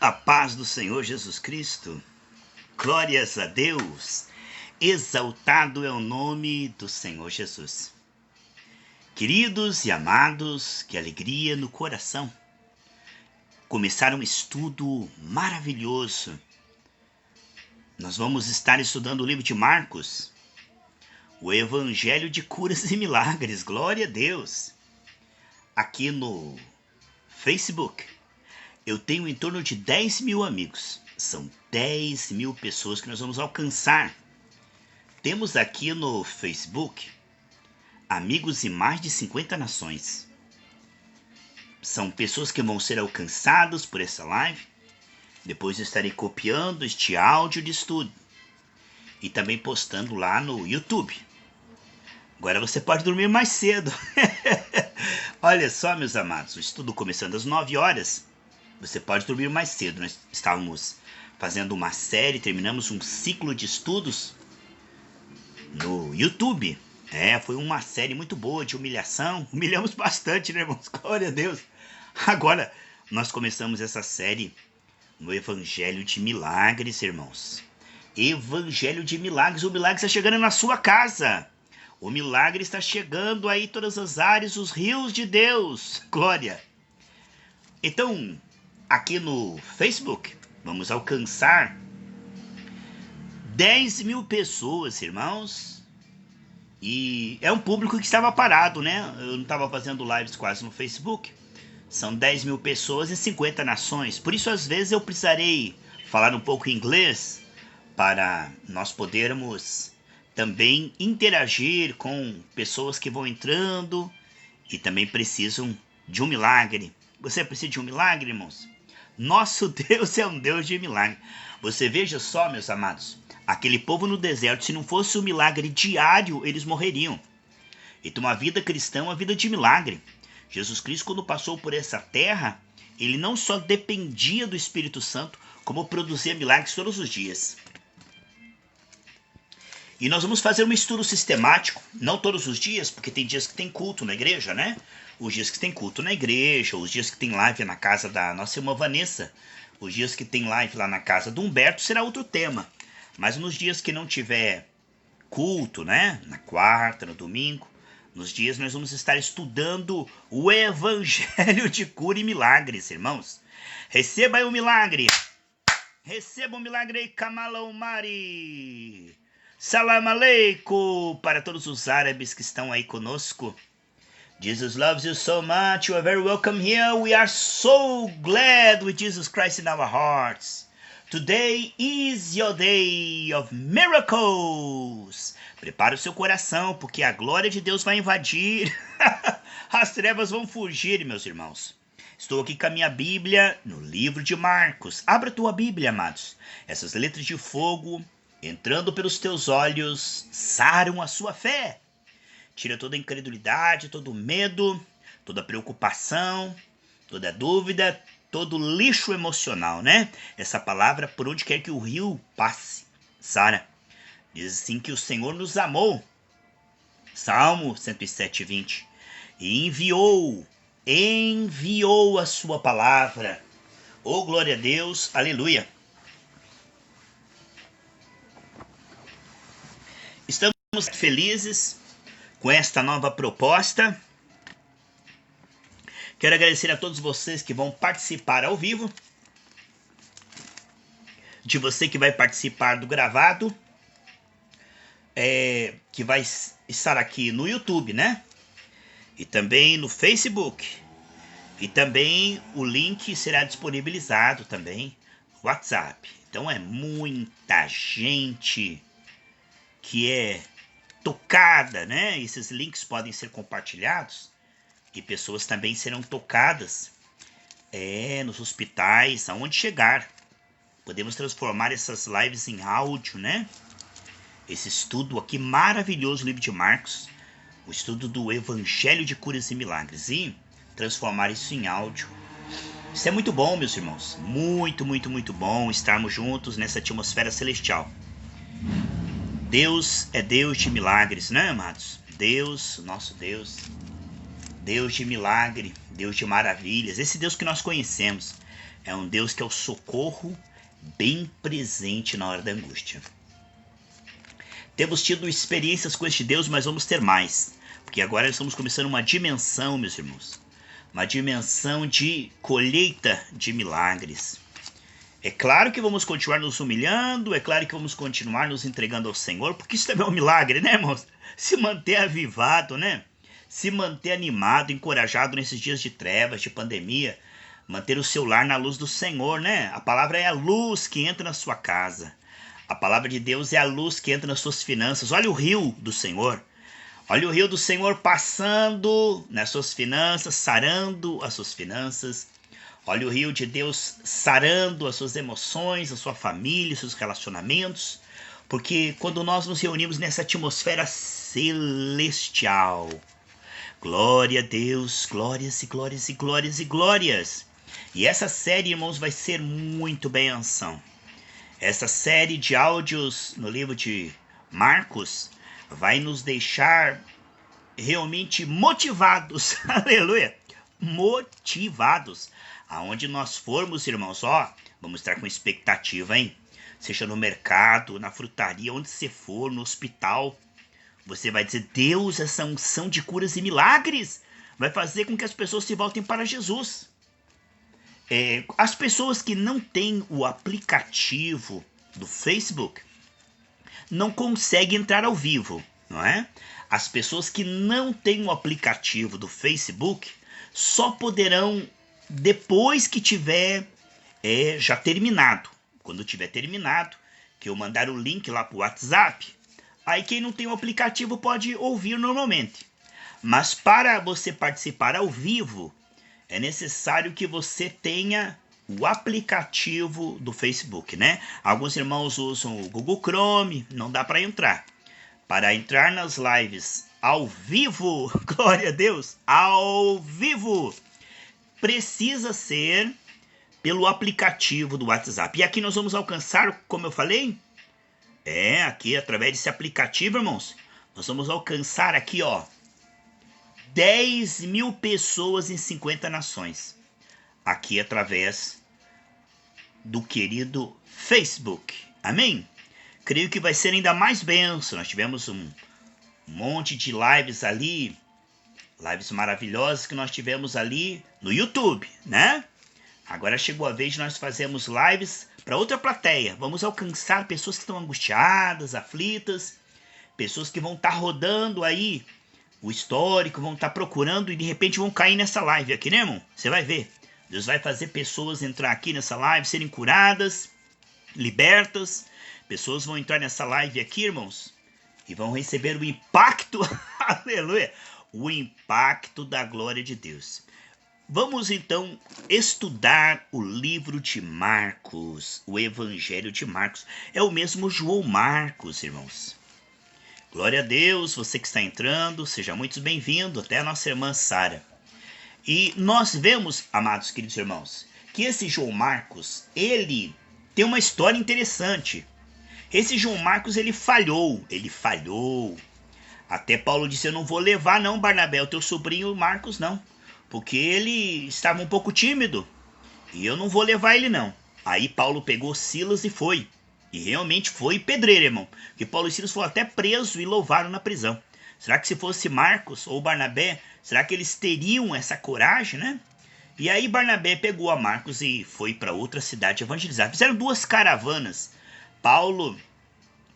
A paz do Senhor Jesus Cristo, glórias a Deus, exaltado é o nome do Senhor Jesus. Queridos e amados, que alegria no coração. Começar um estudo maravilhoso. Nós vamos estar estudando o livro de Marcos, o Evangelho de Curas e Milagres, glória a Deus. Aqui no Facebook, eu tenho em torno de 10 mil amigos. São 10 mil pessoas que nós vamos alcançar. Temos aqui no Facebook amigos em mais de 50 nações. São pessoas que vão ser alcançadas por essa live. Depois eu estarei copiando este áudio de estudo e também postando lá no YouTube. Agora você pode dormir mais cedo. Olha só, meus amados, o estudo começando às 9 horas. Você pode dormir mais cedo. Nós estávamos fazendo uma série, terminamos um ciclo de estudos no YouTube. Foi uma série muito boa de humilhação. Humilhamos bastante, né, irmãos? Glória a Deus. Agora, nós começamos essa série no Evangelho de Milagres, irmãos. Evangelho de Milagres. O milagre está chegando na sua casa. O milagre está chegando aí em todas as áreas, os rios de Deus. Glória. Então, aqui no Facebook, vamos alcançar 10 mil pessoas, irmãos. E é um público que estava parado, né? Eu não estava fazendo lives quase no Facebook. São 10 mil pessoas em 50 nações. Por isso, às vezes, eu precisarei falar um pouco inglês para nós podermos também interagir com pessoas que vão entrando e também precisam de um milagre. Você precisa de um milagre, irmãos? Nosso Deus é um Deus de milagre. Você veja só, meus amados, aquele povo no deserto, se não fosse um milagre diário, eles morreriam. Então a vida cristã é uma vida de milagre. Jesus Cristo, quando passou por essa terra, ele não só dependia do Espírito Santo, como produzia milagres todos os dias. E nós vamos fazer um estudo sistemático, não todos os dias, porque tem dias que tem culto na igreja, né? Os dias que tem culto na igreja, os dias que tem live na casa da nossa irmã Vanessa, os dias que tem live lá na casa do Humberto, será outro tema. Mas nos dias que não tiver culto, né? Na quarta, no domingo, nos dias nós vamos estar estudando o Evangelho de Cura e Milagres, irmãos. Receba aí o milagre. Receba o milagre, Kamala Mari. Salam aleikum para todos os árabes que estão aí conosco. Jesus loves you so much. You are very welcome here. We are so glad with Jesus Christ in our hearts. Today is your day of miracles. Prepare o seu coração, porque a glória de Deus vai invadir. As trevas vão fugir, meus irmãos. Estou aqui com a minha Bíblia no livro de Marcos. Abra a tua Bíblia, amados. Essas letras de fogo, entrando pelos teus olhos, saram a sua fé. Tira toda a incredulidade, todo o medo, toda a preocupação, toda a dúvida, todo o lixo emocional, né? Essa palavra, por onde quer que o rio passe, sara. Diz assim que o Senhor nos amou. Salmo 107:20. E enviou a sua palavra. Oh, glória a Deus, aleluia. Estamos felizes com esta nova proposta. Quero agradecer a todos vocês que vão participar ao vivo, de você que vai participar do gravado, que vai estar aqui no YouTube, né? E também no Facebook. E também o link será disponibilizado também no WhatsApp. Então é muita gente que é tocada, né? Esses links podem ser compartilhados e pessoas também serão tocadas nos hospitais, aonde chegar. Podemos transformar essas lives em áudio, né? Esse estudo aqui maravilhoso, o livro de Marcos, o estudo do Evangelho de Curas e Milagres, e transformar isso em áudio. Isso é muito bom, meus irmãos. Muito, muito, muito bom estarmos juntos nessa atmosfera celestial. Deus é Deus de milagres, né, amados? Deus, nosso Deus, Deus de milagre, Deus de maravilhas. Esse Deus que nós conhecemos É um Deus que é o socorro bem presente na hora da angústia. Temos tido experiências com este Deus, mas vamos ter mais. Porque agora estamos começando uma dimensão, meus irmãos. Uma dimensão de colheita de milagres. É claro que vamos continuar nos humilhando, é claro que vamos continuar nos entregando ao Senhor, porque isso também é um milagre, né, irmãos? Se manter avivado, né? Se manter animado, encorajado nesses dias de trevas, de pandemia. Manter o seu lar na luz do Senhor, né? A palavra é a luz que entra na sua casa. A palavra de Deus é a luz que entra nas suas finanças. Olha o rio do Senhor. Olha o rio do Senhor passando nas suas finanças, sarando as suas finanças. Olha o rio de Deus sarando as suas emoções, a sua família, os seus relacionamentos. Porque quando nós nos reunimos nessa atmosfera celestial, glória a Deus, glórias e glórias e glórias e glórias. E essa série, irmãos, vai ser muito benção. Essa série de áudios no livro de Marcos vai nos deixar realmente motivados, aleluia, motivados. Aonde nós formos, irmãos, vamos estar com expectativa, hein? Seja no mercado, na frutaria, onde você for, no hospital, você vai dizer, Deus, essa unção de curas e milagres vai fazer com que as pessoas se voltem para Jesus. As pessoas que não têm o aplicativo do Facebook não conseguem entrar ao vivo, não é? As pessoas que não têm o aplicativo do Facebook só poderão depois que tiver já terminado. Quando tiver terminado, que eu mandar o link lá para o WhatsApp, aí quem não tem o aplicativo pode ouvir normalmente. Mas para você participar ao vivo, é necessário que você tenha o aplicativo do Facebook, né? Alguns irmãos usam o Google Chrome, não dá para entrar. Para entrar nas lives ao vivo, glória a Deus, ao vivo, precisa ser pelo aplicativo do WhatsApp. E aqui nós vamos alcançar, como eu falei, aqui através desse aplicativo, irmãos, nós vamos alcançar aqui, 10 mil pessoas em 50 nações. Aqui através do querido Facebook. Amém? Creio que vai ser ainda mais bênção. Nós tivemos um monte de lives ali, lives maravilhosas que nós tivemos ali no YouTube, né? Agora chegou a vez de nós fazermos lives para outra plateia. Vamos alcançar pessoas que estão angustiadas, aflitas, pessoas que vão estar rodando aí o histórico, vão estar procurando e de repente vão cair nessa live aqui, né, irmão? Você vai ver. Deus vai fazer pessoas entrar aqui nessa live, serem curadas, libertas. Pessoas vão entrar nessa live aqui, irmãos, e vão receber o impacto, aleluia, o impacto da glória de Deus. Vamos então estudar o livro de Marcos, o Evangelho de Marcos. É o mesmo João Marcos, irmãos. Glória a Deus, você que está entrando, seja muito bem-vindo, até a nossa irmã Sara. E nós vemos, amados queridos irmãos, que esse João Marcos, ele tem uma história interessante. Esse João Marcos, ele falhou. Até Paulo disse, eu não vou levar não, Barnabé, o teu sobrinho Marcos não, porque ele estava um pouco tímido, e eu não vou levar ele não. Aí Paulo pegou Silas e foi. E realmente foi pedreiro, irmão. Porque Paulo e Silas foram até presos e louvaram na prisão. Será que se fosse Marcos ou Barnabé, será que eles teriam essa coragem, né? E aí Barnabé pegou a Marcos e foi para outra cidade evangelizar. Fizeram 2 caravanas. Paulo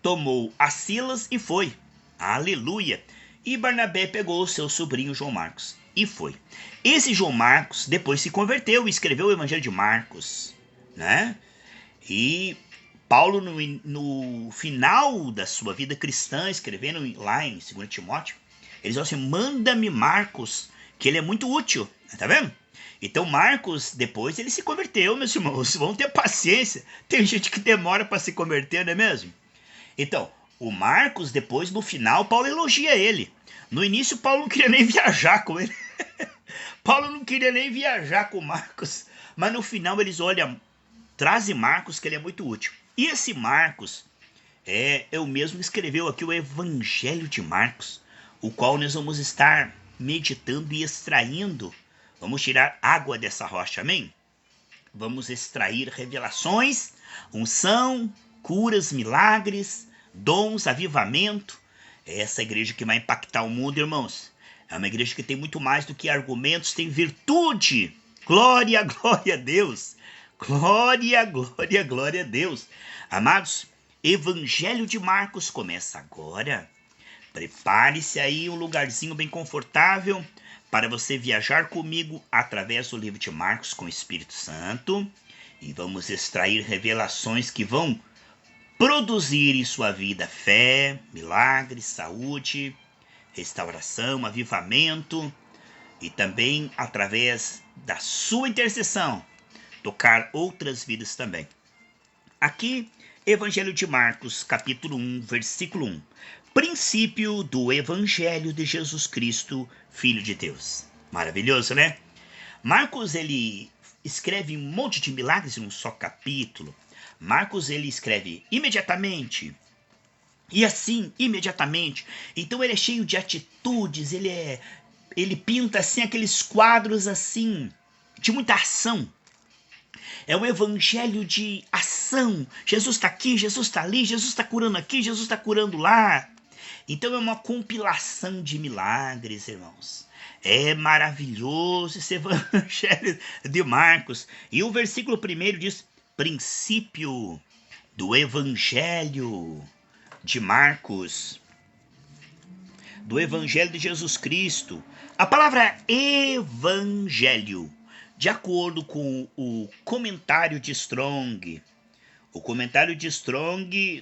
tomou a Silas e foi. Aleluia! E Barnabé pegou o seu sobrinho João Marcos e foi. Esse João Marcos depois se converteu e escreveu o Evangelho de Marcos, né? E Paulo, no final da sua vida cristã, escrevendo lá em 2 Timóteo, ele diz assim, manda-me Marcos, que ele é muito útil, tá vendo? Então Marcos, depois ele se converteu, meus irmãos, vão ter paciência, tem gente que demora para se converter, não é mesmo? Então, o Marcos, depois, no final, Paulo elogia ele. No início, Paulo não queria nem viajar com ele. Paulo não queria nem viajar com Marcos, mas no final eles olham, trazem Marcos, que ele é muito útil. E esse Marcos é o mesmo que escreveu aqui o Evangelho de Marcos, o qual nós vamos estar meditando e extraindo. Vamos tirar água dessa rocha, amém? vamos extrair revelações, unção, curas, milagres, dons, avivamento. É essa igreja que vai impactar o mundo, irmãos. É uma igreja que tem muito mais do que argumentos, tem virtude. Glória, glória a Deus. Glória, glória, glória a Deus. Amados, Evangelho de Marcos começa agora. Prepare-se aí um lugarzinho bem confortável para você viajar comigo através do livro de Marcos com o Espírito Santo. E vamos extrair revelações que vão produzir em sua vida fé, milagres, saúde, restauração, avivamento. E também através da sua intercessão, tocar outras vidas também. Aqui, Evangelho de Marcos, capítulo 1, versículo 1. Princípio do Evangelho de Jesus Cristo, Filho de Deus. Maravilhoso, né? Marcos, ele escreve um monte de milagres em um só capítulo. Marcos, ele escreve imediatamente. E assim, imediatamente. Então ele é cheio de atitudes, ele pinta assim aqueles quadros assim, de muita ação. É um evangelho de ação. Jesus está aqui, Jesus está ali, Jesus está curando aqui, Jesus está curando lá. Então é uma compilação de milagres, irmãos. É maravilhoso esse evangelho de Marcos. E o versículo 1 diz: princípio do evangelho de Marcos, do evangelho de Jesus Cristo. A palavra evangelho, de acordo com o comentário de Strong,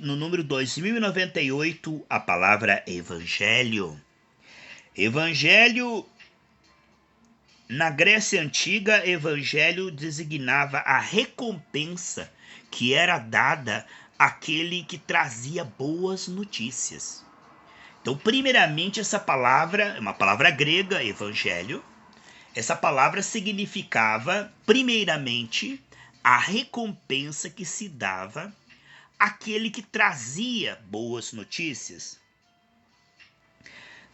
no número 2098, a palavra evangelho. Evangelho, na Grécia Antiga, evangelho designava a recompensa que era dada àquele que trazia boas notícias. Então, primeiramente, essa palavra é uma palavra grega, evangelho. Essa palavra significava, primeiramente, a recompensa que se dava àquele que trazia boas notícias.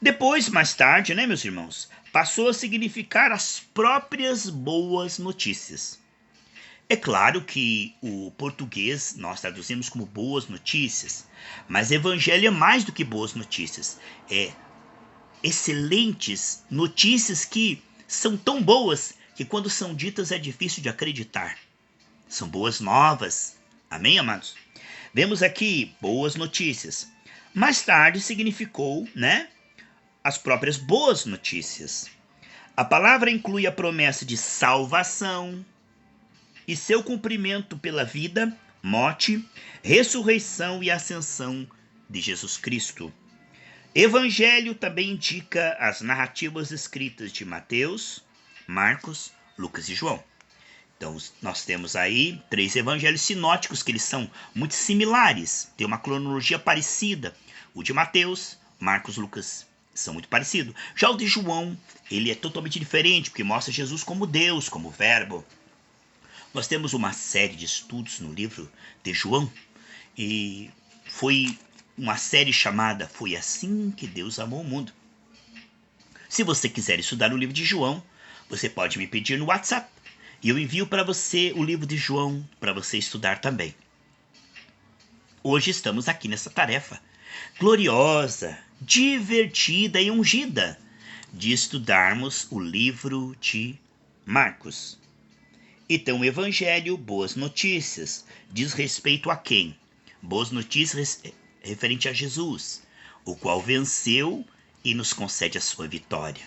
Depois, mais tarde, né, meus irmãos, passou a significar as próprias boas notícias. É claro que o português nós traduzimos como boas notícias, mas evangelho é mais do que boas notícias. É excelentes notícias que são tão boas que quando são ditas é difícil de acreditar. São boas novas. Amém, amados? Vemos aqui boas notícias. Mais tarde significou, né, as próprias boas notícias. A palavra inclui a promessa de salvação e seu cumprimento pela vida, morte, ressurreição e ascensão de Jesus Cristo. Evangelho também indica as narrativas escritas de Mateus, Marcos, Lucas e João. Então, nós temos aí 3 evangelhos sinóticos que eles são muito similares, tem uma cronologia parecida. O de Mateus, Marcos, Lucas são muito parecidos. Já o de João, ele é totalmente diferente, porque mostra Jesus como Deus, como Verbo. Nós temos uma série de estudos no livro de João, e foi uma série chamada Foi Assim que Deus Amou o Mundo. Se você quiser estudar o livro de João, você pode me pedir no WhatsApp, e eu envio para você o livro de João para você estudar também. Hoje estamos aqui nessa tarefa gloriosa, divertida e ungida de estudarmos o livro de Marcos. Então, o Evangelho, boas notícias, diz respeito a quem? Boas notícias referente a Jesus, o qual venceu e nos concede a sua vitória,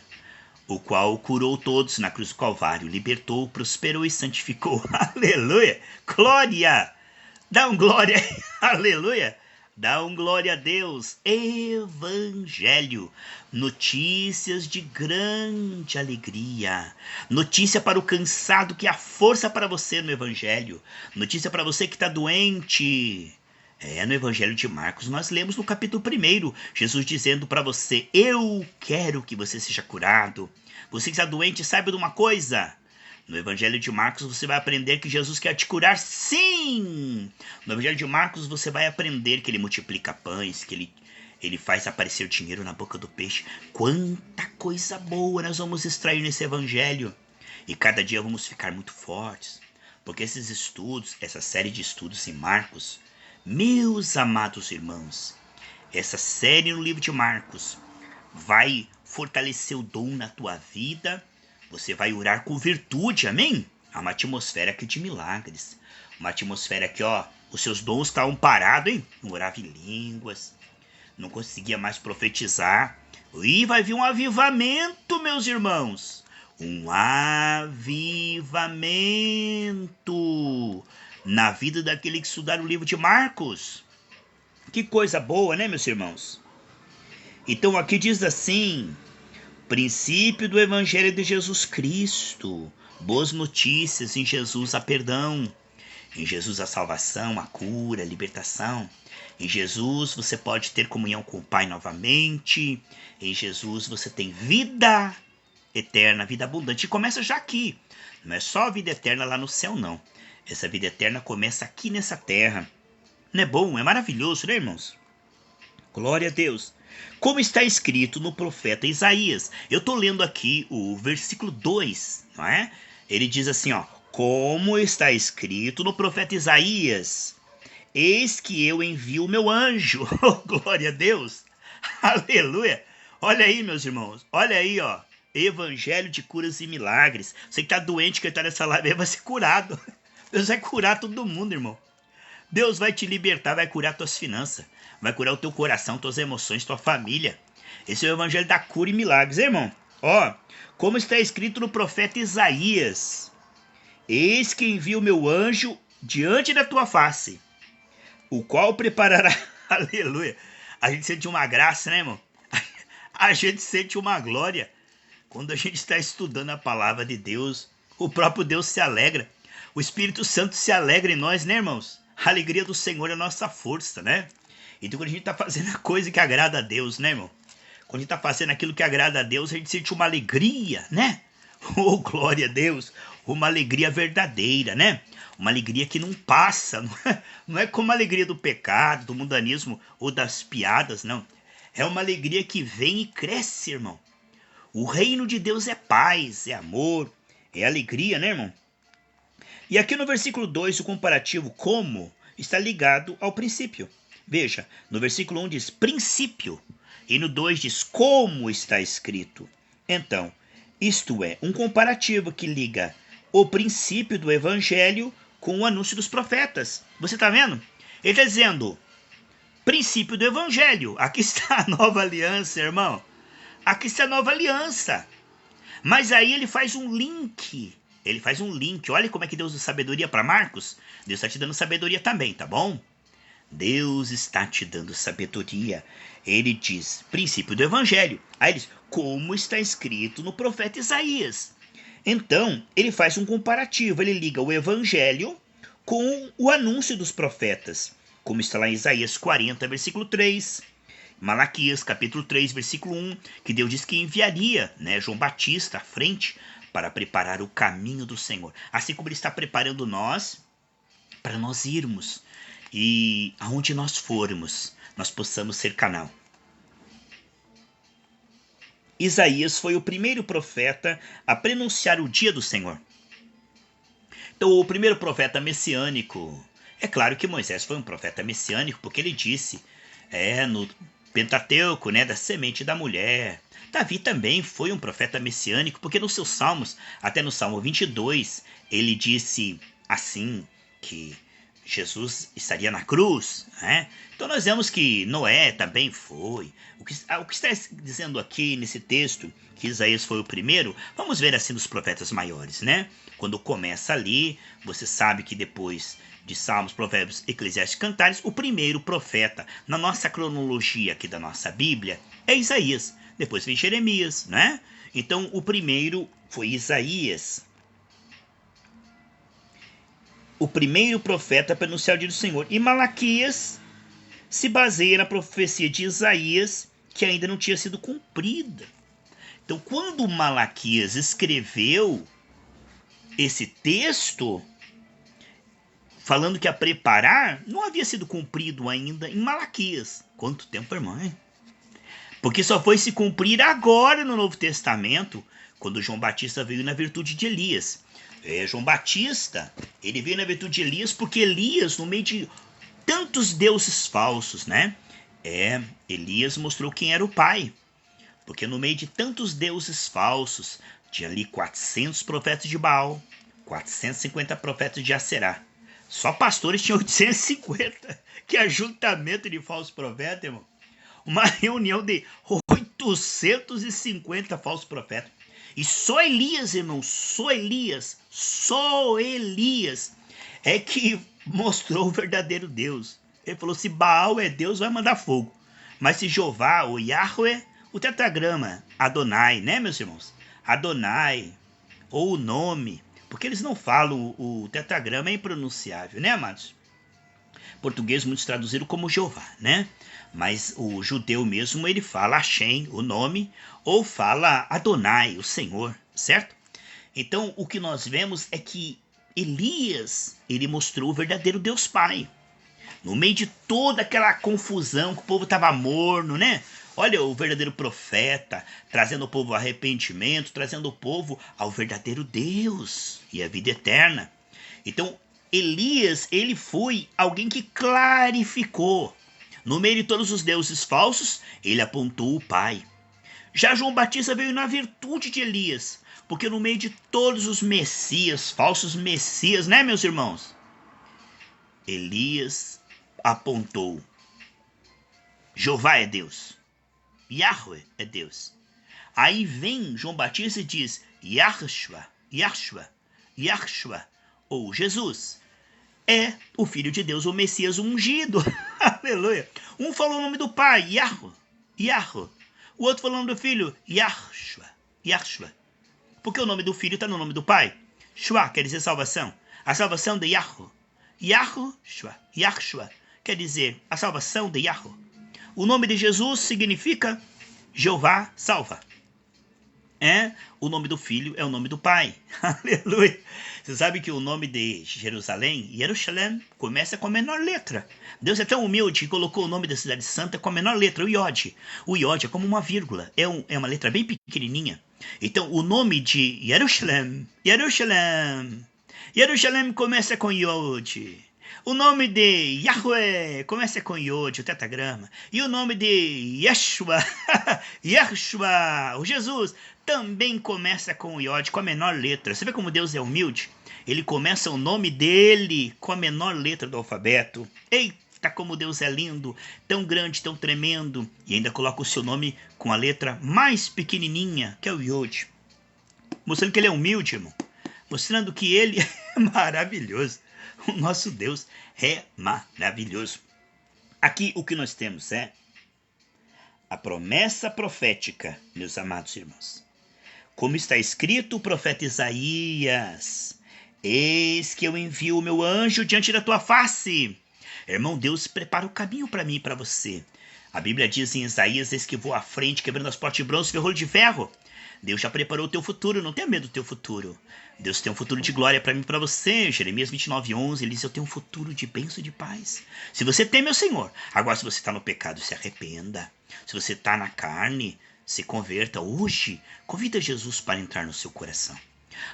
o qual curou todos na cruz do Calvário, libertou, prosperou e santificou. Aleluia! Glória! Dá um glória! Aleluia! Dá um glória a Deus. Evangelho. Notícias de grande alegria. Notícia para o cansado que há força para você no Evangelho. Notícia para você que está doente. No Evangelho de Marcos nós lemos no capítulo 1, Jesus dizendo para você: eu quero que você seja curado. Você que está doente, saiba de uma coisa. No Evangelho de Marcos você vai aprender que Jesus quer te curar, sim! No Evangelho de Marcos você vai aprender que ele multiplica pães, que ele faz aparecer dinheiro na boca do peixe. Quanta coisa boa nós vamos extrair nesse Evangelho! E cada dia vamos ficar muito fortes, Porque esses estudos, essa série de estudos em Marcos, meus amados irmãos, essa série no livro de Marcos vai fortalecer o dom na tua vida. Você vai orar com virtude, amém? Há uma atmosfera aqui de milagres. Uma atmosfera aqui, ó, os seus dons estavam parados, hein? Não orava em línguas, não conseguia mais profetizar. E vai vir um avivamento, meus irmãos. Um avivamento na vida daquele que estudar o livro de Marcos. Que coisa boa, né, meus irmãos? Então aqui diz assim: princípio do Evangelho de Jesus Cristo. Boas notícias: em Jesus há perdão. Em Jesus há salvação, a cura, a libertação. Em Jesus você pode ter comunhão com o Pai novamente. Em Jesus você tem vida eterna, vida abundante. E começa já aqui. Não é só a vida eterna lá no céu, não. Essa vida eterna começa aqui nessa terra. Não é bom? É maravilhoso, né, irmãos? Glória a Deus. Como está escrito no profeta Isaías. Eu estou lendo aqui o versículo 2, não é? Ele diz assim, ó. Como está escrito no profeta Isaías. Eis que eu envio o meu anjo. Glória a Deus. Aleluia. Olha aí, meus irmãos. Olha aí, ó. Evangelho de curas e milagres. Você que está doente, que está nessa live, vai ser curado. Deus vai curar todo mundo, irmão. Deus vai te libertar, vai curar tuas finanças. Vai curar o teu coração, tuas emoções, tua família. Esse é o evangelho da cura e milagres, hein, irmão? Ó, como está escrito no profeta Isaías. Eis que envio o meu anjo diante da tua face, o qual preparará... Aleluia. A gente sente uma graça, né, irmão? A gente sente uma glória. Quando a gente está estudando a palavra de Deus, o próprio Deus se alegra. O Espírito Santo se alegra em nós, né, irmãos? A alegria do Senhor é a nossa força, né? Então, quando a gente está fazendo a coisa que agrada a Deus, né, irmão? Quando a gente está fazendo aquilo que agrada a Deus, a gente sente uma alegria, né? Oh, glória a Deus! Uma alegria verdadeira, né? Uma alegria que não passa. Não é como a alegria do pecado, do mundanismo ou das piadas, não. É uma alegria que vem e cresce, irmão. O reino de Deus é paz, é amor, é alegria, né, irmão? E aqui no versículo 2, o comparativo como está ligado ao princípio. Veja, no versículo 1 diz princípio, e no 2 diz como está escrito. Então, isto é um comparativo que liga o princípio do evangelho com o anúncio dos profetas. Você está vendo? Ele está dizendo, princípio do evangelho. Aqui está a nova aliança, irmão. Aqui está a nova aliança. Mas aí ele faz um link. Ele faz um link. Olha como é que Deus dá sabedoria para Marcos. Deus está te dando sabedoria também, tá bom? Deus está te dando sabedoria. Ele diz, princípio do evangelho. Aí ele diz, como está escrito no profeta Isaías. Então, ele faz um comparativo. Ele liga o evangelho com o anúncio dos profetas. Como está lá em Isaías 40, versículo 3. Malaquias, capítulo 3, versículo 1. Que Deus diz que enviaria, né, João Batista à frente para preparar o caminho do Senhor. Assim como ele está preparando nós para nós irmos. E aonde nós formos, nós possamos ser canal. Isaías foi o primeiro profeta a prenunciar o dia do Senhor. Então, o primeiro profeta messiânico, é claro que Moisés foi um profeta messiânico, porque ele disse, no Pentateuco, né, da semente da mulher. Davi também foi um profeta messiânico, porque nos seus salmos, até no Salmo 22, ele disse assim, que Jesus estaria na cruz, né? Então nós vemos que Noé também foi. O que está dizendo aqui nesse texto, que Isaías foi o primeiro, vamos ver assim dos profetas maiores, né? Quando começa ali, você sabe que depois de Salmos, Provérbios, Eclesiastes e Cantares, o primeiro profeta na nossa cronologia aqui da nossa Bíblia é Isaías. Depois vem Jeremias, né? Então o primeiro foi Isaías. O primeiro profeta para anunciar o dia do Senhor. E Malaquias se baseia na profecia de Isaías, que ainda não tinha sido cumprida. Então, quando Malaquias escreveu esse texto, falando que a preparar, não havia sido cumprido ainda em Malaquias. Quanto tempo, irmão, hein? Porque só foi se cumprir agora no Novo Testamento, quando João Batista veio na virtude de Elias. João Batista, ele veio na virtude de Elias, porque Elias, no meio de tantos deuses falsos, né? Elias mostrou quem era o pai. Porque no meio de tantos deuses falsos, tinha ali 400 profetas de Baal, 450 profetas de Aserá. Só pastores tinham 850. Que ajuntamento de falsos profetas, irmão. Uma reunião de 850 falsos profetas. E só Elias, irmão, só Elias é que mostrou o verdadeiro Deus. Ele falou, se Baal é Deus, vai mandar fogo. Mas se Jeová, ou Yahweh, o tetragrama, Adonai, né, meus irmãos? Adonai, ou o nome, porque eles não falam, o tetragrama é impronunciável, né, amados? Português muitos traduziram como Jeová, né? Mas o judeu mesmo, ele fala Hashem, o nome, ou fala Adonai, o Senhor, certo? Então, o que nós vemos é que Elias, ele mostrou o verdadeiro Deus Pai. No meio de toda aquela confusão, que o povo estava morno, né? Olha, o verdadeiro profeta, trazendo o povo ao arrependimento, trazendo o povo ao verdadeiro Deus e à vida eterna. Então, Elias, ele foi alguém que clarificou. No meio de todos os deuses falsos, ele apontou o Pai. Já João Batista veio na virtude de Elias, porque no meio de todos os messias, falsos messias, né, meus irmãos? Elias apontou. Jeová é Deus. Yahweh é Deus. Aí vem João Batista e diz Yahshua, ou Jesus, é o Filho de Deus, o Messias ungido. Aleluia. Um falou o nome do Pai, Yahweh. O outro falou o nome do Filho, Yahshua. Porque o nome do Filho está no nome do Pai. Shua quer dizer salvação. A salvação de Yahweh. Yahshua quer dizer a salvação de Yahweh. O nome de Jesus significa Jeová salva. O nome do Filho é o nome do Pai. Aleluia. Você sabe que o nome de Jerusalém, Jerusalém, começa com a menor letra. Deus é tão humilde que colocou o nome da cidade santa com a menor letra, o Iod. O Iod é como uma vírgula, é uma letra bem pequenininha. Então, o nome de Jerusalém começa com Iod. O nome de Yahweh começa com Yod, o tetragrama. E o nome de Yeshua, o Jesus, também começa com Yod, com a menor letra. Você vê como Deus é humilde? Ele começa o nome dele com a menor letra do alfabeto. Eita, como Deus é lindo, tão grande, tão tremendo. E ainda coloca o seu nome com a letra mais pequenininha, que é o Yod. Mostrando que ele é humilde, irmão. Mostrando que ele é maravilhoso. O nosso Deus é maravilhoso. Aqui o que nós temos é a promessa profética, meus amados irmãos. Como está escrito o profeta Isaías: eis que eu envio o meu anjo diante da tua face. Irmão, Deus prepara o caminho para mim e para você. A Bíblia diz em Isaías: eis que vou à frente, quebrando as portas de bronze e ferrolho de ferro. Deus já preparou o teu futuro, não tenha medo do teu futuro. Deus tem um futuro de glória para mim e para você. Jeremias 29:11, ele diz: eu tenho um futuro de bênção e de paz. Se você teme ao Senhor. Agora, se você está no pecado, se arrependa. Se você está na carne, se converta. Hoje, convida Jesus para entrar no seu coração.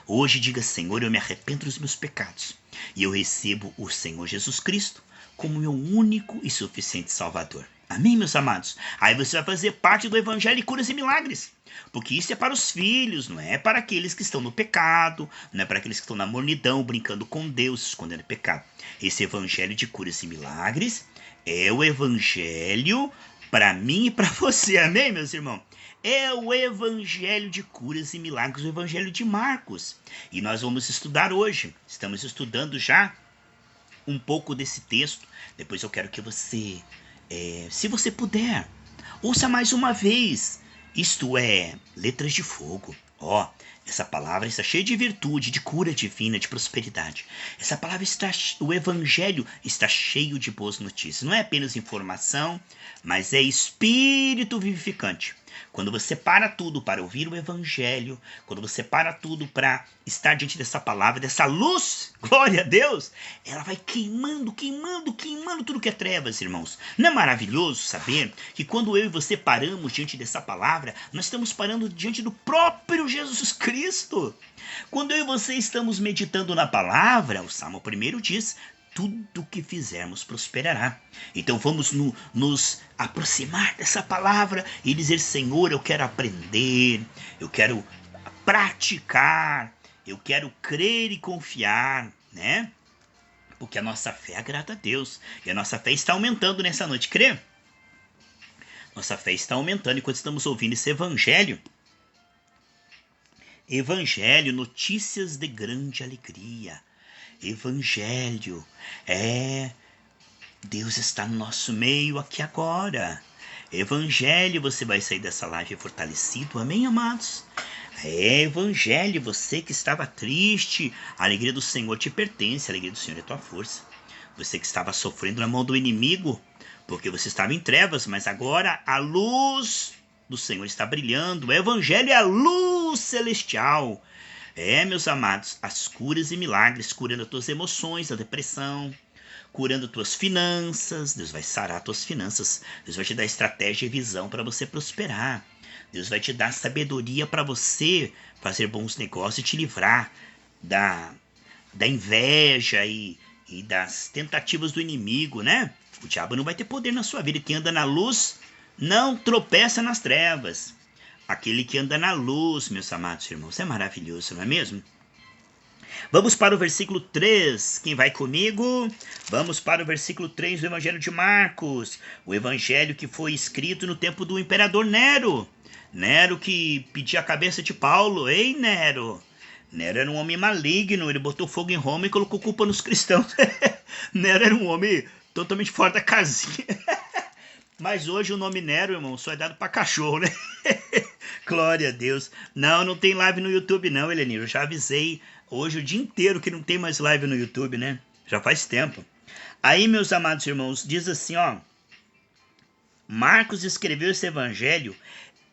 Hoje diga: Senhor, eu me arrependo dos meus pecados. E eu recebo o Senhor Jesus Cristo como meu único e suficiente Salvador. Amém, meus amados? Aí você vai fazer parte do Evangelho de Curas e Milagres. Porque isso é para os filhos, não é para aqueles que estão no pecado, não é para aqueles que estão na mornidão, brincando com Deus, escondendo o pecado. Esse Evangelho de Curas e Milagres é o Evangelho para mim e para você. Amém, meus irmãos? É o Evangelho de Curas e Milagres, o Evangelho de Marcos. E nós vamos estudar hoje. Estamos estudando já um pouco desse texto. Depois eu quero que você, se você puder, ouça mais uma vez. Isto é, letras de fogo. Essa palavra está cheia de virtude, de cura divina, de prosperidade. Essa palavra o Evangelho está cheio de boas notícias. Não é apenas informação, mas é espírito vivificante. Quando você para tudo para ouvir o Evangelho, quando você para tudo para estar diante dessa palavra, dessa luz, glória a Deus, ela vai queimando, queimando, queimando tudo que é trevas, irmãos. Não é maravilhoso saber que quando eu e você paramos diante dessa palavra, nós estamos parando diante do próprio Jesus Cristo? Quando eu e você estamos meditando na palavra, o Salmo 1 diz: tudo que fizermos prosperará. Então vamos nos aproximar dessa palavra e dizer: Senhor, eu quero aprender, eu quero praticar, eu quero crer e confiar, né? Porque a nossa fé agrada a Deus e a nossa fé está aumentando nessa noite, crê? Nossa fé está aumentando enquanto estamos ouvindo esse evangelho. Evangelho, notícias de grande alegria. Evangelho, Deus está no nosso meio aqui agora. Evangelho, você vai sair dessa live fortalecido, amém, amados? Evangelho, você que estava triste, a alegria do Senhor te pertence, a alegria do Senhor é tua força. Você que estava sofrendo na mão do inimigo, porque você estava em trevas, mas agora a luz do Senhor está brilhando. O Evangelho é a luz celestial. Meus amados, as curas e milagres, curando as tuas emoções, a depressão, curando as tuas finanças. Deus vai sarar as tuas finanças. Deus vai te dar estratégia e visão para você prosperar. Deus vai te dar sabedoria para você fazer bons negócios e te livrar da inveja e das tentativas do inimigo, né? O diabo não vai ter poder na sua vida. Quem anda na luz não tropeça nas trevas. Aquele que anda na luz, meus amados irmãos, é maravilhoso, não é mesmo? Vamos para o versículo 3. Quem vai comigo? Vamos para o versículo 3 do Evangelho de Marcos. O evangelho que foi escrito no tempo do imperador Nero. Nero que pedia a cabeça de Paulo. Ei, Nero! Nero era um homem maligno. Ele botou fogo em Roma e colocou culpa nos cristãos. Nero era um homem totalmente fora da casinha. Mas hoje o nome Nero, irmão, só é dado para cachorro, né? Glória a Deus. Não tem live no YouTube não, Helenir. Eu já avisei hoje o dia inteiro que não tem mais live no YouTube, né? Já faz tempo. Aí, meus amados irmãos, diz assim, ó. Marcos escreveu esse evangelho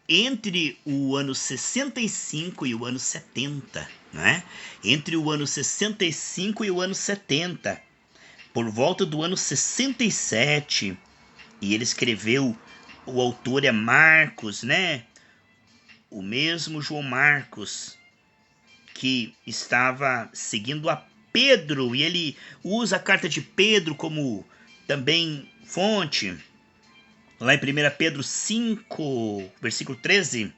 entre o ano 65 e o ano 70, né? Entre o ano 65 e o ano 70. Por volta do ano 67. E ele escreveu, o autor é Marcos, né? O mesmo João Marcos, que estava seguindo a Pedro, e ele usa a carta de Pedro como também fonte. Lá em 1 Pedro 5, versículo 13,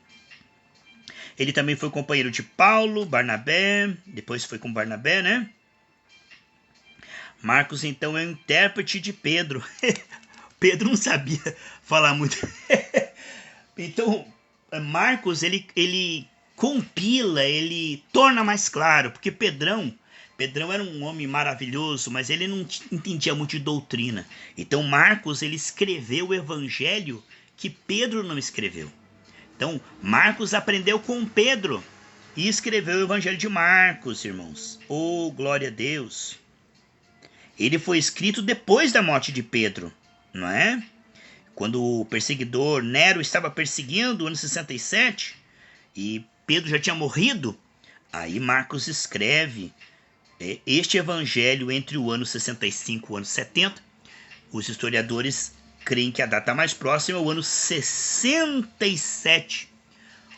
ele também foi companheiro de Paulo, Barnabé, depois foi com Barnabé, né? Marcos, então, é o intérprete de Pedro. Pedro não sabia falar muito. Então, Marcos, ele compila, ele torna mais claro, porque Pedrão era um homem maravilhoso, mas ele não entendia muito de doutrina. Então, Marcos, ele escreveu o evangelho que Pedro não escreveu. Então, Marcos aprendeu com Pedro e escreveu o evangelho de Marcos, irmãos. Oh, glória a Deus! Ele foi escrito depois da morte de Pedro, não é? Quando o perseguidor Nero estava perseguindo, no ano 67, e Pedro já tinha morrido, aí Marcos escreve este evangelho entre o ano 65 e o ano 70. Os historiadores creem que a data mais próxima é o ano 67.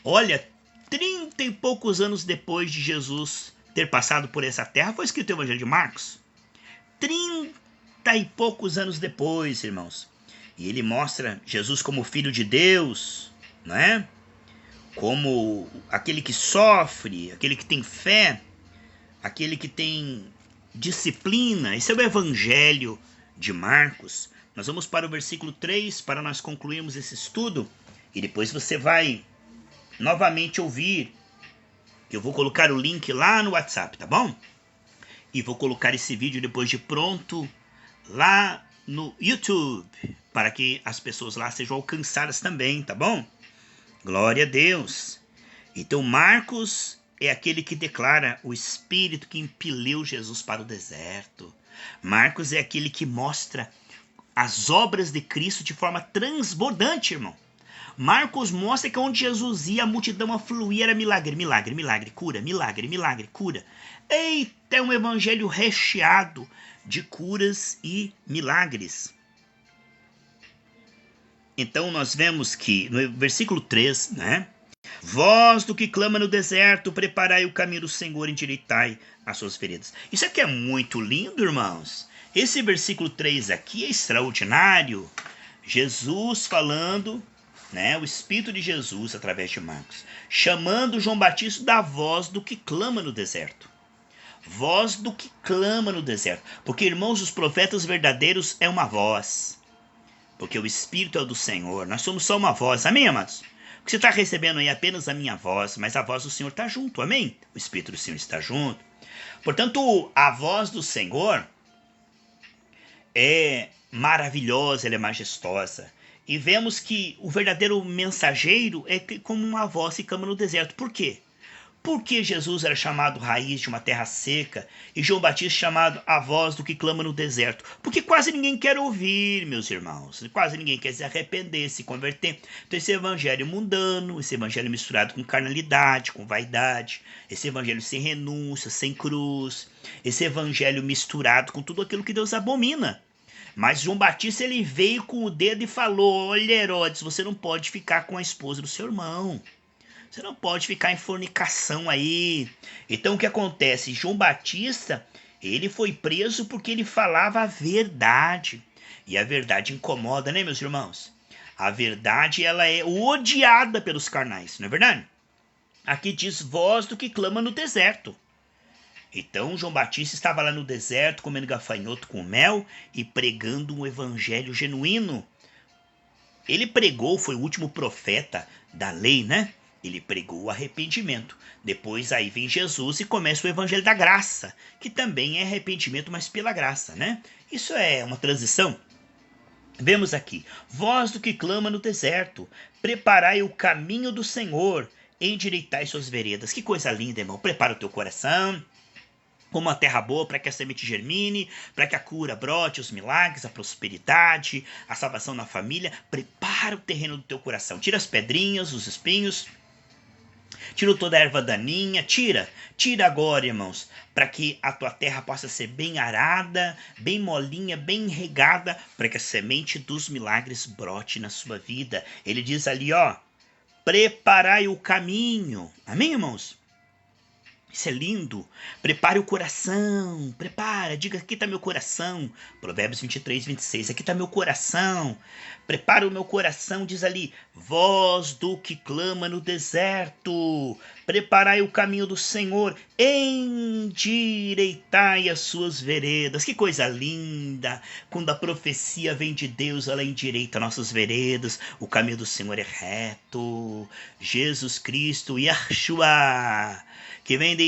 Olha, 30 e poucos anos depois de Jesus ter passado por essa terra, foi escrito o evangelho de Marcos. 30 e poucos anos depois, irmãos. E ele mostra Jesus como filho de Deus, né? Como aquele que sofre, aquele que tem fé, aquele que tem disciplina. Esse é o evangelho de Marcos. Nós vamos para o versículo 3 para nós concluirmos esse estudo. E depois você vai novamente ouvir. Eu vou colocar o link lá no WhatsApp, tá bom? E vou colocar esse vídeo depois de pronto lá no YouTube, para que as pessoas lá sejam alcançadas também, tá bom? Glória a Deus. Então Marcos é aquele que declara o Espírito que impeliu Jesus para o deserto. Marcos é aquele que mostra as obras de Cristo de forma transbordante, irmão. Marcos mostra que onde Jesus ia, a multidão afluía, era milagre, milagre, milagre, cura, milagre, milagre, cura. Eita, é um evangelho recheado de curas e milagres. Então nós vemos que no versículo 3, né? Vós do que clama no deserto, preparai o caminho do Senhor, endireitai as suas veredas. Isso aqui é muito lindo, irmãos. Esse versículo 3 aqui é extraordinário. Jesus falando, né? O Espírito de Jesus, através de Marcos, chamando João Batista da voz do que clama no deserto. Voz do que clama no deserto. Porque, irmãos, os profetas verdadeiros é uma voz. Porque o Espírito é o do Senhor. Nós somos só uma voz. Amém, amados? O que você está recebendo aí é apenas a minha voz, mas a voz do Senhor está junto. Amém? O Espírito do Senhor está junto. Portanto, a voz do Senhor é maravilhosa, ela é majestosa. E vemos que o verdadeiro mensageiro é como uma voz que clama no deserto. Por quê? Porque Jesus era chamado raiz de uma terra seca e João Batista chamado a voz do que clama no deserto? Porque quase ninguém quer ouvir, meus irmãos. Quase ninguém quer se arrepender, se converter. Então esse evangelho mundano, esse evangelho misturado com carnalidade, com vaidade, esse evangelho sem renúncia, sem cruz, esse evangelho misturado com tudo aquilo que Deus abomina. Mas João Batista ele veio com o dedo e falou: olha, Herodes, você não pode ficar com a esposa do seu irmão. Você não pode ficar em fornicação aí. Então o que acontece? João Batista, ele foi preso porque ele falava a verdade. E a verdade incomoda, né, meus irmãos? A verdade, ela é odiada pelos carnais, não é verdade? Aqui diz voz do que clama no deserto. Então João Batista estava lá no deserto comendo gafanhoto com mel e pregando um evangelho genuíno. Ele pregou, foi o último profeta da lei, né? Ele pregou o arrependimento. Depois aí vem Jesus e começa o evangelho da graça, que também é arrependimento, mas pela graça, né? Isso é uma transição. Vemos aqui, voz do que clama no deserto, preparai o caminho do Senhor, endireitai suas veredas. Que coisa linda, irmão. Prepara o teu coração como uma terra boa para que a semente germine, para que a cura brote, os milagres, a prosperidade, a salvação na família. Prepara o terreno do teu coração. Tira as pedrinhas, os espinhos. Tira toda a erva daninha, tira agora, irmãos, para que a tua terra possa ser bem arada, bem molinha, bem regada, para que a semente dos milagres brote na sua vida. Ele diz ali, ó, preparai o caminho. Amém, irmãos? Isso é lindo. Prepare o coração. Prepara. Diga, aqui está meu coração. Provérbios 23, 26. Aqui está meu coração. Prepara o meu coração. Diz ali. Voz do que clama no deserto. Preparai o caminho do Senhor. Endireitai as suas veredas. Que coisa linda. Quando a profecia vem de Deus, ela endireita nossas veredas. O caminho do Senhor é reto. Jesus Cristo, Yahshua, que vem de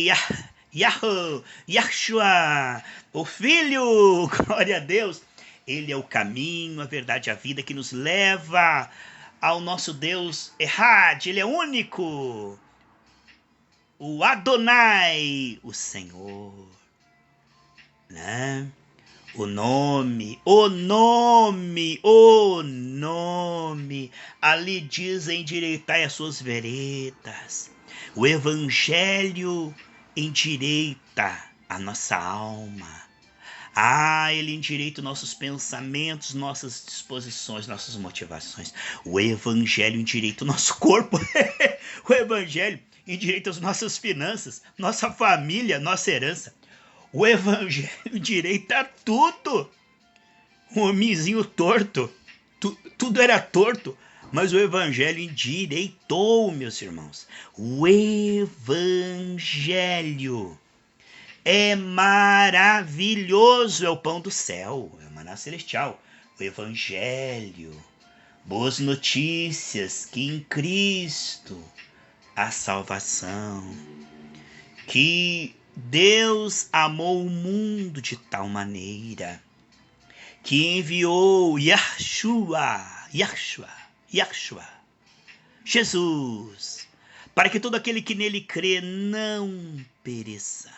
Yahshua, o Filho, glória a Deus. Ele é o caminho, a verdade e a vida que nos leva ao nosso Deus Errad. Ele é único, o Adonai, o Senhor, né? O nome, ali diz endireitai as suas veredas. O Evangelho endireita a nossa alma. Ele endireita nossos pensamentos, nossas disposições, nossas motivações. O Evangelho endireita o nosso corpo. O Evangelho endireita as nossas finanças, nossa família, nossa herança. O Evangelho endireita tudo. Um homenzinho torto. Tudo era torto. Mas o Evangelho endireitou, meus irmãos. O Evangelho é maravilhoso. É o pão do céu. É o maná celestial. O Evangelho. Boas notícias que em Cristo há salvação. Que Deus amou o mundo de tal maneira que enviou Yahshua, Jesus, para que todo aquele que nele crê não pereça,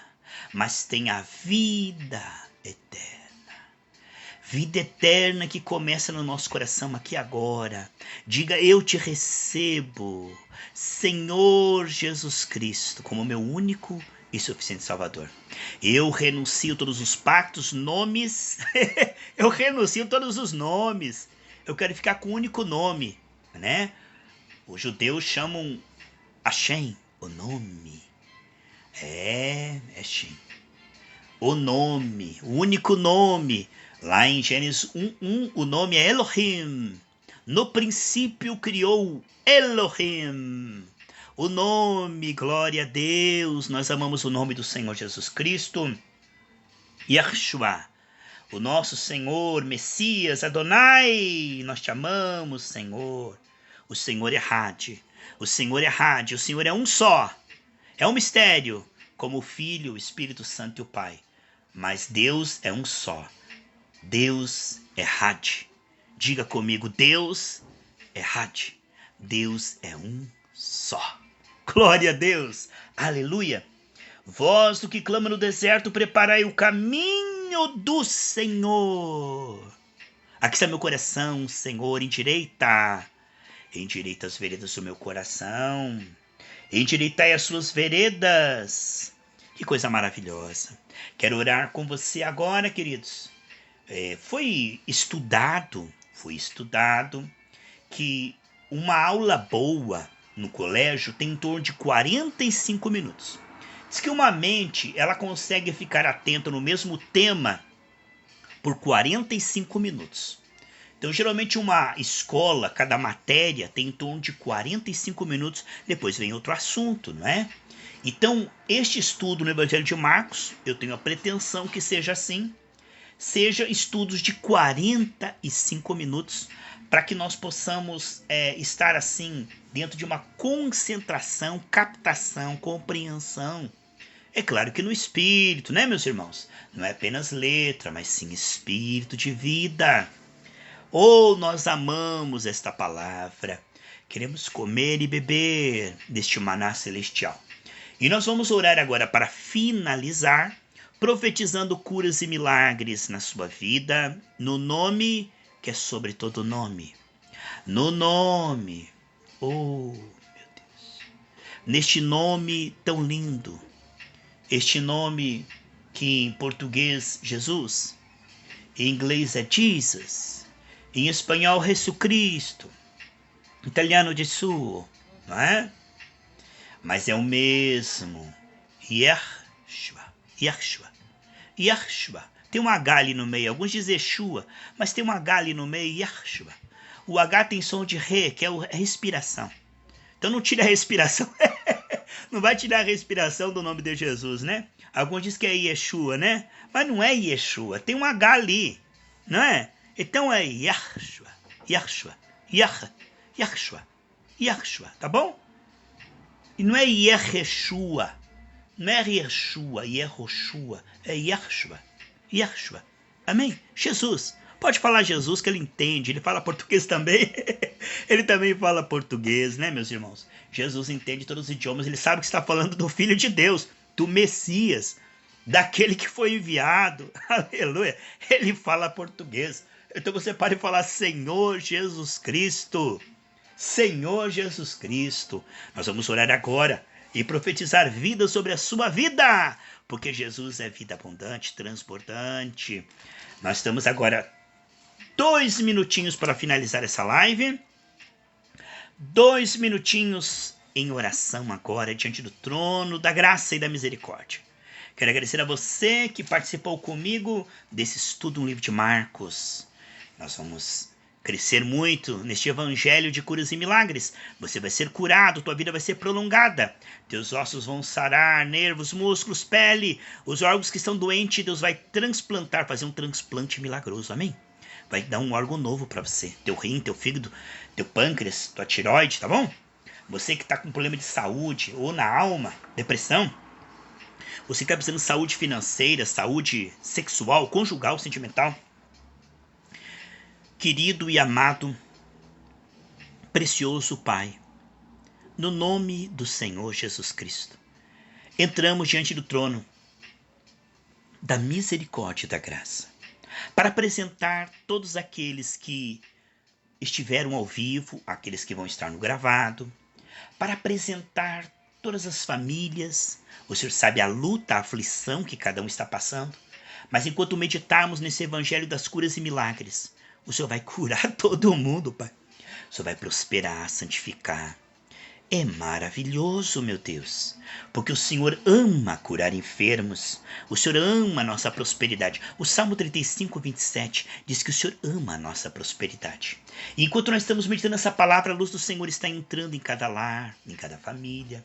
mas tenha vida eterna. Vida eterna que começa no nosso coração aqui agora. Diga: eu te recebo, Senhor Jesus Cristo, como meu único e suficiente Salvador. Eu renuncio todos os pactos, nomes. Eu renuncio todos os nomes. Eu quero ficar com o único nome, né? Os judeus chamam Hashem, o nome. É Shem. O nome, o único nome. Lá em Gênesis 1:1, o nome é Elohim. No princípio criou Elohim. O nome, glória a Deus. Nós amamos o nome do Senhor Jesus Cristo. Yahshua, o nosso Senhor, Messias, Adonai. Nós te amamos, Senhor. O Senhor é Had. O Senhor é Had. O Senhor é um só. É um mistério, como o Filho, o Espírito Santo e o Pai. Mas Deus é um só. Deus é Had. Diga comigo: Deus é Had. Deus é um só. Glória a Deus. Aleluia. Vós do que clama no deserto, preparai o caminho do Senhor. Aqui está meu coração, Senhor, endireita as veredas do meu coração. Endireitai as suas veredas. Que coisa maravilhosa. Quero orar com você agora, queridos. Foi estudado que uma aula boa no colégio tem em torno de 45 minutos. Diz que uma mente, ela consegue ficar atenta no mesmo tema por 45 minutos. Então, geralmente uma escola, cada matéria tem em torno de 45 minutos, depois vem outro assunto, não é? Então, este estudo no Evangelho de Marcos, eu tenho a pretensão que seja assim, seja estudos de 45 minutos, para que nós possamos estar assim, dentro de uma concentração, captação, compreensão. É claro que no espírito, né, meus irmãos? Não é apenas letra, mas sim espírito de vida. Nós amamos esta palavra. Queremos comer e beber deste maná celestial. E nós vamos orar agora para finalizar, profetizando curas e milagres na sua vida, no nome que é sobre todo nome. No nome, meu Deus, neste nome tão lindo, este nome que em português Jesus, em inglês é Jesus, em espanhol Jesucristo, em italiano Gesù, não é? Mas é o mesmo. Yahshua. Tem um H ali no meio. Alguns dizem Yeshua, mas tem um H ali no meio. Yahshua. O H tem som de re, que é a respiração. Então não tira a respiração. Não vai tirar a respiração do nome de Jesus, né? Alguns dizem que é Yeshua, né? Mas não é Yeshua. Tem um H ali, não é? Então é Yahshua. Tá bom? E não é Yeshua. Não é Yeshua, é Yahshua. Amém? Jesus. Pode falar Jesus que ele entende. Ele fala português também. Ele também fala português, né, meus irmãos? Jesus entende todos os idiomas. Ele sabe que está falando do Filho de Deus, do Messias, daquele que foi enviado. Aleluia. Ele fala português. Então você pode falar Senhor Jesus Cristo. Senhor Jesus Cristo. Nós vamos orar agora e profetizar vida sobre a sua vida, porque Jesus é vida abundante, transbordante. Nós estamos agora 2 minutinhos para finalizar essa live. 2 minutinhos em oração agora, diante do trono da graça e da misericórdia. Quero agradecer a você que participou comigo desse estudo no livro de Marcos. Nós vamos crescer muito neste evangelho de curas e milagres. Você vai ser curado, tua vida vai ser prolongada. Teus ossos vão sarar, nervos, músculos, pele. Os órgãos que estão doentes, Deus vai transplantar, fazer um transplante milagroso. Amém? Vai dar um órgão novo para você. Teu rim, teu fígado, teu pâncreas, tua tireoide, tá bom? Você que está com problema de saúde ou na alma, depressão. Você que está precisando de saúde financeira, saúde sexual, conjugal, sentimental. Querido e amado, precioso Pai, no nome do Senhor Jesus Cristo, entramos diante do trono da misericórdia e da graça, para apresentar todos aqueles que estiveram ao vivo, aqueles que vão estar no gravado, para apresentar todas as famílias. O Senhor sabe a luta, a aflição que cada um está passando, mas enquanto meditarmos nesse evangelho das curas e milagres, o Senhor vai curar todo mundo, Pai. O Senhor vai prosperar, santificar. É maravilhoso, meu Deus, porque o Senhor ama curar enfermos, o Senhor ama a nossa prosperidade. O Salmo 35, 27 diz que o Senhor ama a nossa prosperidade. E enquanto nós estamos meditando essa palavra, a luz do Senhor está entrando em cada lar, em cada família.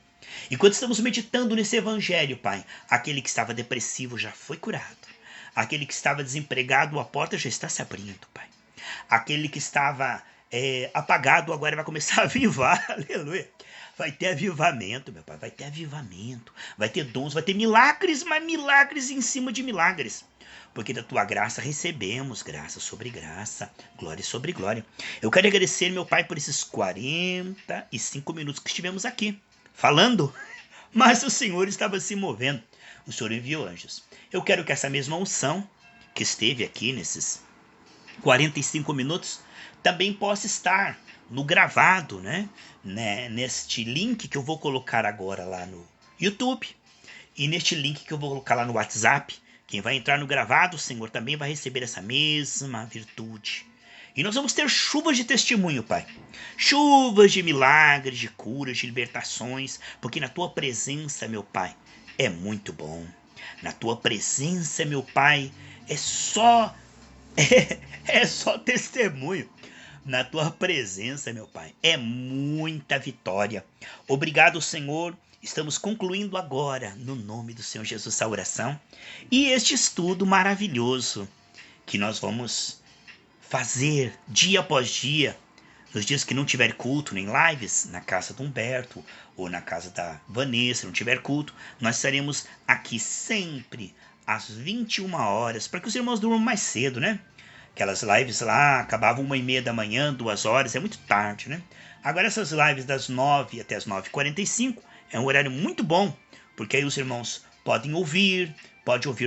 Enquanto estamos meditando nesse evangelho, Pai, aquele que estava depressivo já foi curado. Aquele que estava desempregado, a porta já está se abrindo, Pai. Aquele que estava apagado agora vai começar a avivar, aleluia. Vai ter avivamento, meu Pai, vai ter avivamento, vai ter dons, vai ter milagres, mas milagres em cima de milagres. Porque da tua graça recebemos graça sobre graça, glória sobre glória. Eu quero agradecer, meu Pai, por esses 45 minutos que estivemos aqui, falando, mas o Senhor estava se movendo. O Senhor enviou anjos. Eu quero que essa mesma unção que esteve aqui nesses 45 minutos também possa estar no gravado, né? Neste link que eu vou colocar agora lá no YouTube e neste link que eu vou colocar lá no WhatsApp. Quem vai entrar no gravado, o Senhor também vai receber essa mesma virtude. E nós vamos ter chuvas de testemunho, Pai. Chuvas de milagres, de curas, de libertações, porque na tua presença, meu Pai, é muito bom. Na tua presença, meu Pai, é só testemunho. Na tua presença, meu Pai, é muita vitória. Obrigado, Senhor. Estamos concluindo agora, no nome do Senhor Jesus, a oração e este estudo maravilhoso que nós vamos fazer dia após dia, nos dias que não tiver culto nem lives, na casa do Humberto ou na casa da Vanessa, não tiver culto, nós estaremos aqui sempre às 21 horas, para que os irmãos durmam mais cedo, né? Aquelas lives lá acabavam 1h30 da manhã, 2 horas, é muito tarde, né? Agora essas lives das 9 até as 9h45 é um horário muito bom, porque aí os irmãos podem ouvir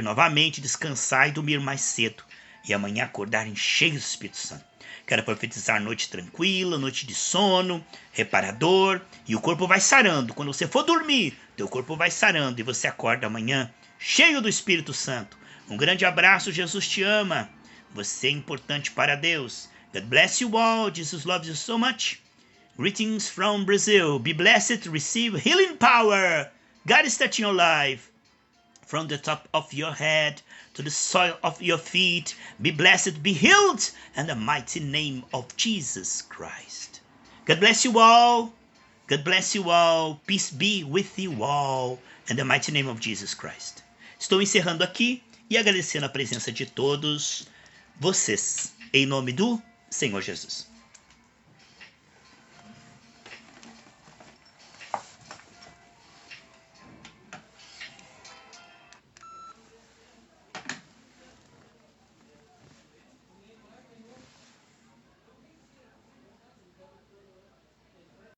novamente, descansar e dormir mais cedo. E amanhã acordarem cheios do Espírito Santo. Quero profetizar noite tranquila, noite de sono, reparador, e o corpo vai sarando. Quando você for dormir, teu corpo vai sarando e você acorda amanhã cheio do Espírito Santo. Um grande abraço, Jesus te ama. Você é importante para Deus. God bless you all. Jesus loves you so much. Greetings from Brazil. Be blessed. Receive healing power. God is touching your life. From the top of your head to the soil of your feet. Be blessed. Be healed. In the mighty name of Jesus Christ. God bless you all. God bless you all. Peace be with you all. In the mighty name of Jesus Christ. Estou encerrando aqui e agradecendo a presença de todos vocês, em nome do Senhor Jesus.